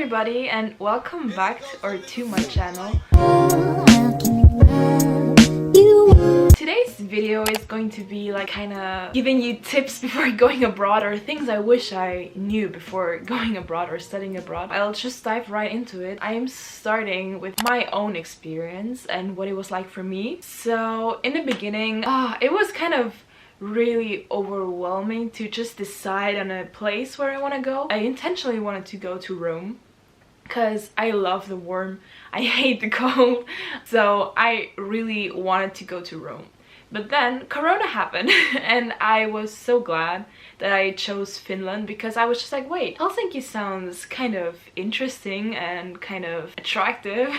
everybody and welcome back to my channel. Today's video is going to be like kind of giving you tips before going abroad, or things I wish I knew before going abroad or studying abroad. I'll just dive right into it. I am starting with my own experience and what it was like for me. So in the beginning, it was kind of really overwhelming to just decide on a place where I want to go. I intentionally wanted to go to Rome because I love the warm, I hate the cold, so I really wanted to go to Rome. But then Corona happened and I was so glad that I chose Finland, because I was just like, wait, Helsinki sounds kind of interesting and kind of attractive.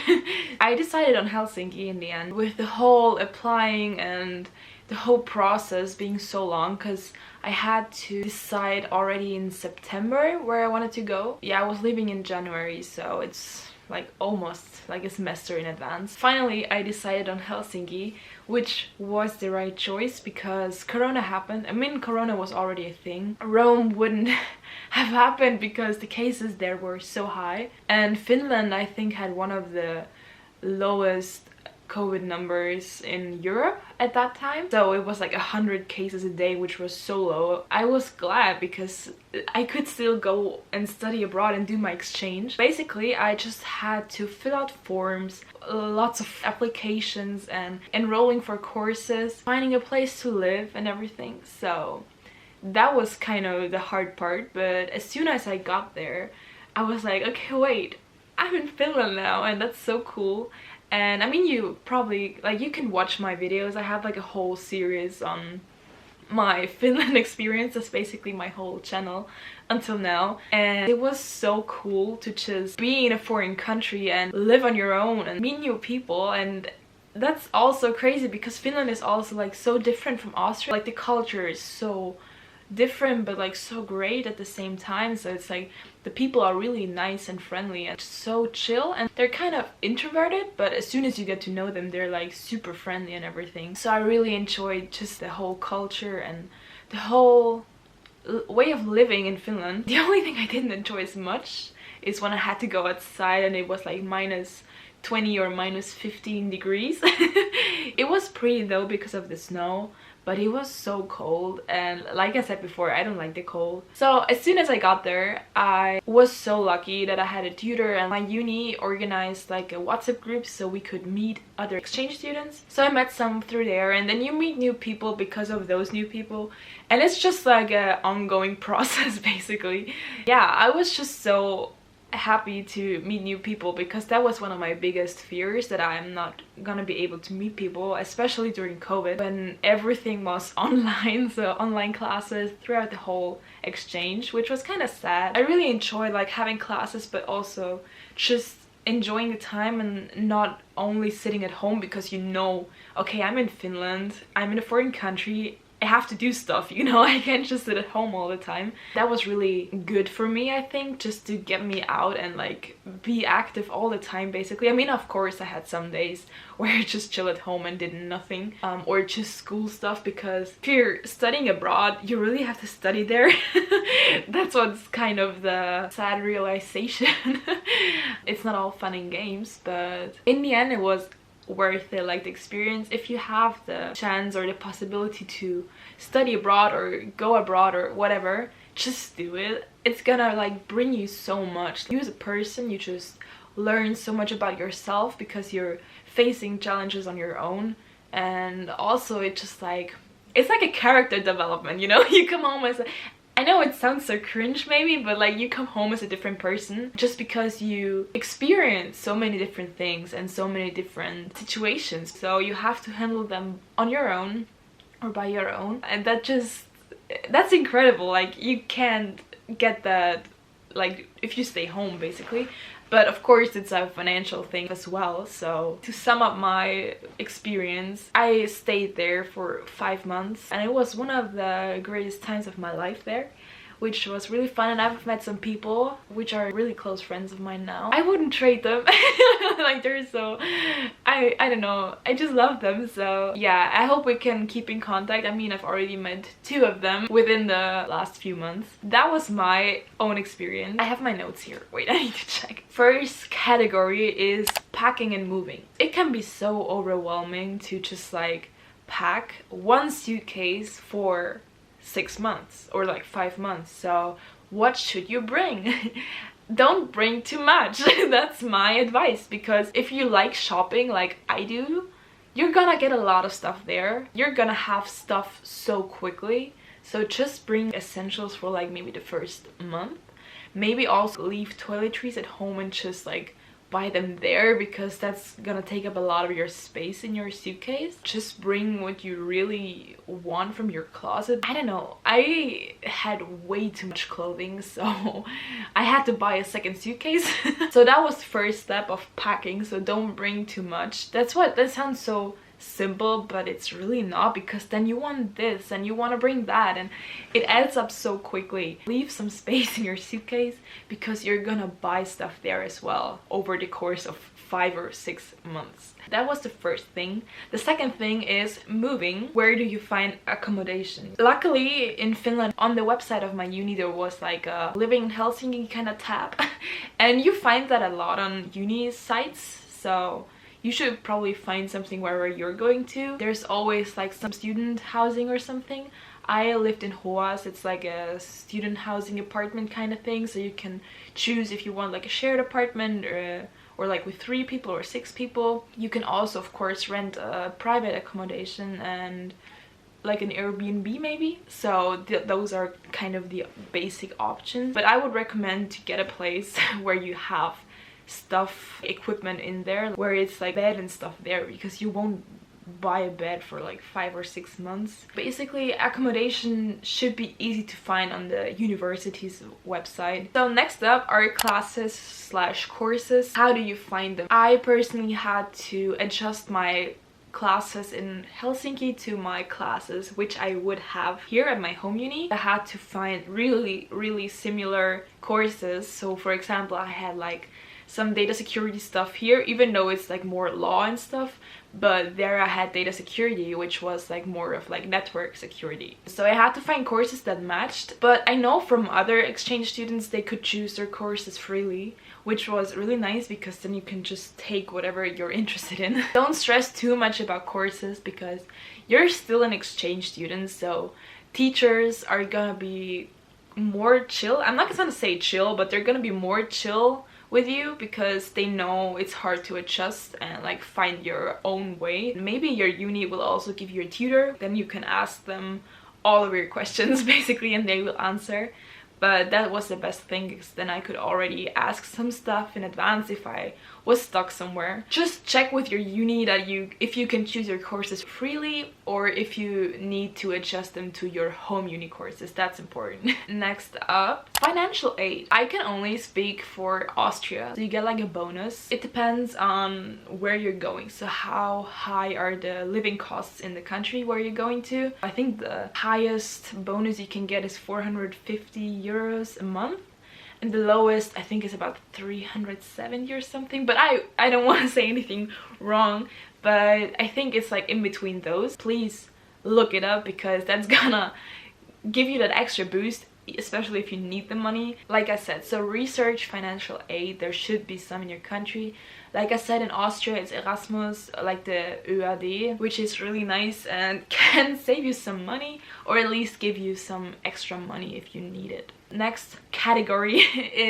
I decided on Helsinki in the end, with the whole applying and the whole process being so long, because I had to decide already in September where I wanted to go. Yeah, I was leaving in January, so it's like almost like a semester in advance. Finally, I decided on Helsinki, which was the right choice because Corona happened. I mean, Corona was already a thing. Rome wouldn't have happened because the cases there were so high. And Finland, I think, had one of the lowest COVID numbers in Europe at that time, so it was like 100 cases a day, which was so low. I was glad because I could still go and study abroad and do my exchange. Basically, I just had to fill out forms, lots of applications, and enrolling for courses, finding a place to live and everything. So that was kind of the hard part, but as soon as I got there, I was like, okay, wait, I'm in Finland now, and that's so cool. And I mean, you probably, like, you can watch my videos. I have like a whole series on my Finland experience. That's basically my whole channel until now. And it was so cool to just be in a foreign country and live on your own and meet new people. And that's also crazy because Finland is also like so different from Austria. Like, the culture is so different but like so great at the same time. So it's like the people are really nice and friendly and so chill, and they're kind of introverted, but as soon as you get to know them, they're like super friendly and everything. So I really enjoyed just the whole culture and the whole way of living in Finland. The only thing I didn't enjoy as much is when I had to go outside and it was like -20 or -15 degrees. It was pretty though because of the snow, but it was so cold, and like I said before, I don't like the cold. So as soon as I got there, I was so lucky that I had a tutor, and my uni organized like a WhatsApp group so we could meet other exchange students. So I met some through there, and then you meet new people because of those new people, and it's just like an ongoing process basically. Yeah, I was just so happy to meet new people because that was one of my biggest fears, that I'm not gonna be able to meet people, especially during COVID when everything was online. So online classes throughout the whole exchange, which was kind of sad. I really enjoyed like having classes, but also just enjoying the time and not only sitting at home, because you know, okay, I'm in Finland, I'm in a foreign country, I have to do stuff, you know, I can't just sit at home all the time. That was really good for me, I think, just to get me out and like be active all the time basically. I mean, of course I had some days where I just chill at home and did nothing, or just school stuff, because if you're studying abroad, you really have to study there. That's what's kind of the sad realization. It's not all fun and games, but in the end it was worth it, like the experience. If you have the chance or the possibility to study abroad or go abroad or whatever, just do it. It's gonna like bring you so much. You as a person, you just learn so much about yourself because you're facing challenges on your own, and also it just like, it's like a character development, you know. You come home as a, I know it sounds so cringe maybe, but like you come home as a different person just because you experience so many different things and so many different situations. So you have to handle them on your own or by your own, and that's incredible. Like, you can't get that like if you stay home basically. But of course it's a financial thing as well. So to sum up my experience, I stayed there for 5 months and it was one of the greatest times of my life there. which was really fun, and I've met some people which are really close friends of mine now. I wouldn't trade them. Like, they're so, I don't know, I just love them. So yeah, I hope we can keep in contact. I mean, I've already met 2 of them within the last few months. That was my own experience. I have my notes here. Wait, I need to check. First category is packing and moving. It can be so overwhelming to just like pack one suitcase for 6 months or like 5 months. So what should you bring? Don't bring too much. That's my advice, because if you like shopping like I do, you're gonna get a lot of stuff there. You're gonna have stuff so quickly. So just bring essentials for like maybe the first month. Maybe also leave toiletries at home and just like buy them there, because that's gonna take up a lot of your space in your suitcase. Just bring what you really want from your closet. I don't know, I had way too much clothing, so I had to buy a second suitcase. So that was the first step of packing. So don't bring too much. That sounds so simple, but it's really not, because then you want this and you want to bring that, and it adds up so quickly. Leave some space in your suitcase, because you're gonna buy stuff there as well over the course of 5 or 6 months. That was the first thing. The second thing is moving. Where do you find accommodation? Luckily in Finland, on the website of my uni, there was like a living in Helsinki kind of tab, and you find that a lot on uni sites. So you should probably find something wherever you're going to. There's always like some student housing or something. I lived in Hoas. It's like a student housing apartment kind of thing. So you can choose if you want like a shared apartment or like with 3 people or 6 people. You can also, of course, rent a private accommodation and like an Airbnb maybe. So those are kind of the basic options. But I would recommend to get a place where you have stuff, equipment in there, where it's like bed and stuff there, because you won't buy a bed for like 5 or 6 months. Basically, accommodation should be easy to find on the university's website. So next up are classes / courses. How do you find them? I personally had to adjust my classes in Helsinki to my classes which I would have here at my home uni. I had to find really similar courses. So for example, I had like some data security stuff here, even though it's like more law and stuff, but there I had data security, which was like more of like network security. So I had to find courses that matched. But I know from other exchange students, they could choose their courses freely, which was really nice, because then you can just take whatever you're interested in. Don't stress too much about courses, because you're still an exchange student, so teachers are gonna be more chill. I'm not gonna say chill, but they're gonna be more chill with you, because they know it's hard to adjust and like find your own way. Maybe your uni will also give you a tutor, then you can ask them all of your questions basically and they will answer. But that was the best thing, because then I could already ask some stuff in advance if I was stuck somewhere. Just check with your uni that if you can choose your courses freely, or if you need to adjust them to your home uni courses. That's important. Next up, financial aid. I can only speak for Austria, so you get like a bonus. It depends on where you're going, so how high are the living costs in the country where you're going to. I think the highest bonus you can get is 450 euros a month, and the lowest I think is about 370 or something, but I don't want to say anything wrong, but I think it's like in between those. Please look it up, because that's gonna give you that extra boost, especially if you need the money. Like I said, so research financial aid. There should be some in your country. Like I said, in Austria it's Erasmus, like the ÖAD, which is really nice and can save you some money, or at least give you some extra money if you need it. Next category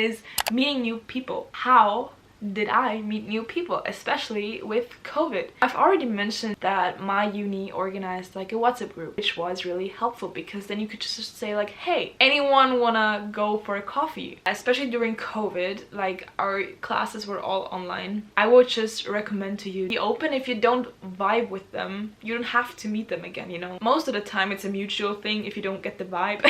is meeting new people. How did I meet new people, especially with COVID? I've already mentioned that my uni organized like a WhatsApp group, which was really helpful, because then you could just say like, hey, anyone wanna go for a coffee? Especially during COVID, like our classes were all online. I would just recommend to you, be open. If you don't vibe with them, you don't have to meet them again, you know. Most of the time it's a mutual thing if you don't get the vibe.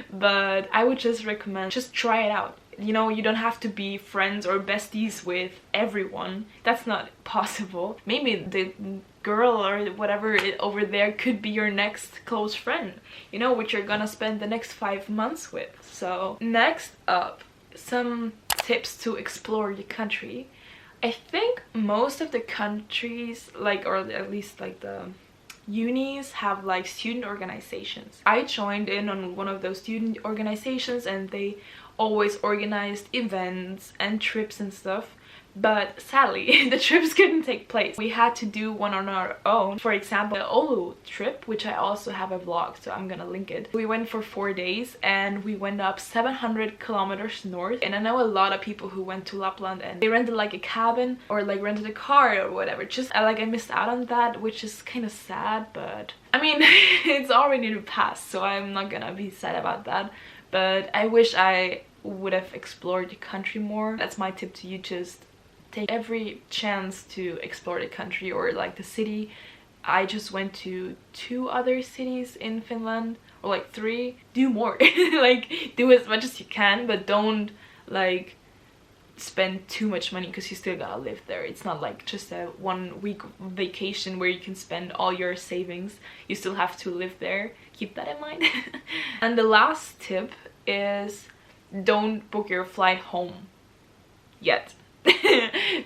But I would just recommend, just try it out. You know, you don't have to be friends or besties with everyone. That's not possible. Maybe the girl or whatever over there could be your next close friend, you know, which you're gonna spend the next 5 months with. So next up, some tips to explore the country. I think most of the countries, like, or at least like the unis, have like student organizations. I joined in on one of those student organizations, and they always organized events and trips and stuff, but sadly the trips couldn't take place. We had to do one on our own. For example, the Oulu trip, which I also have a vlog, so I'm gonna link it. We went for 4 days and we went up 700 kilometers north, and I know a lot of people who went to Lapland and they rented like a cabin or like rented a car or whatever. Just I missed out on that, which is kind of sad, but I mean it's already in the past, so I'm not gonna be sad about that. But I wish I would have explored the country more. That's my tip to you. Just take every chance to explore the country or like the city. I just went to 2 other cities in Finland, or like 3. Do more. Like, do as much as you can, but don't like spend too much money, because you still gotta live there. It's not like just a 1 week vacation where you can spend all your savings. You still have to live there. Keep that in mind. And the last tip is, don't book your flight home yet.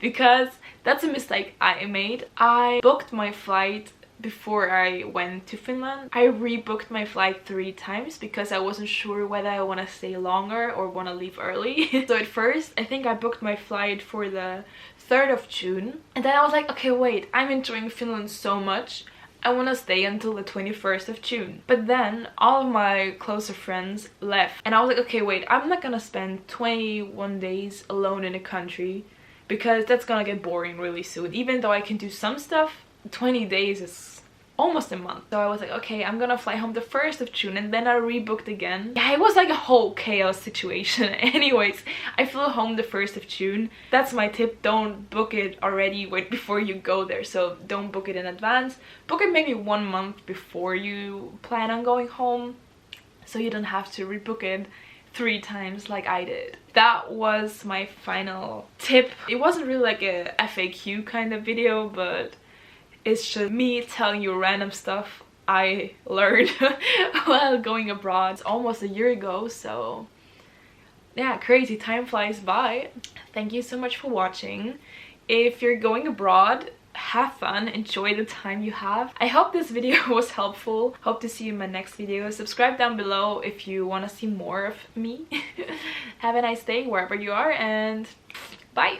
Because that's a mistake I made. I booked my flight before I went to Finland. I rebooked my flight 3 times because I wasn't sure whether I want to stay longer or want to leave early. So at first I think I booked my flight for the 3rd of June, and then I was like, okay, wait, I'm enjoying Finland so much, I want to stay until the 21st of June. But then all of my closer friends left, and I was like, okay, wait, I'm not gonna spend 21 days alone in a country, because that's gonna get boring really soon. Even though I can do some stuff, 20 days is almost a month. So I was like, okay, I'm gonna fly home the 1st of June, and then I rebooked again. Yeah, it was like a whole chaos situation. Anyways, I flew home the 1st of June. That's my tip. Don't book it already before you go there. So don't book it in advance. Book it maybe 1 month before you plan on going home, so you don't have to rebook it 3 times like I did. That was my final tip. It wasn't really like a FAQ kind of video, but it's just me telling you random stuff I learned while going abroad. It's almost a year ago, so yeah, crazy, time flies by. Thank you so much for watching. If you're going abroad, have fun, enjoy the time you have. I hope this video was helpful. Hope to see you in my next video. Subscribe down below if you want to see more of me. Have a nice day wherever you are, and bye.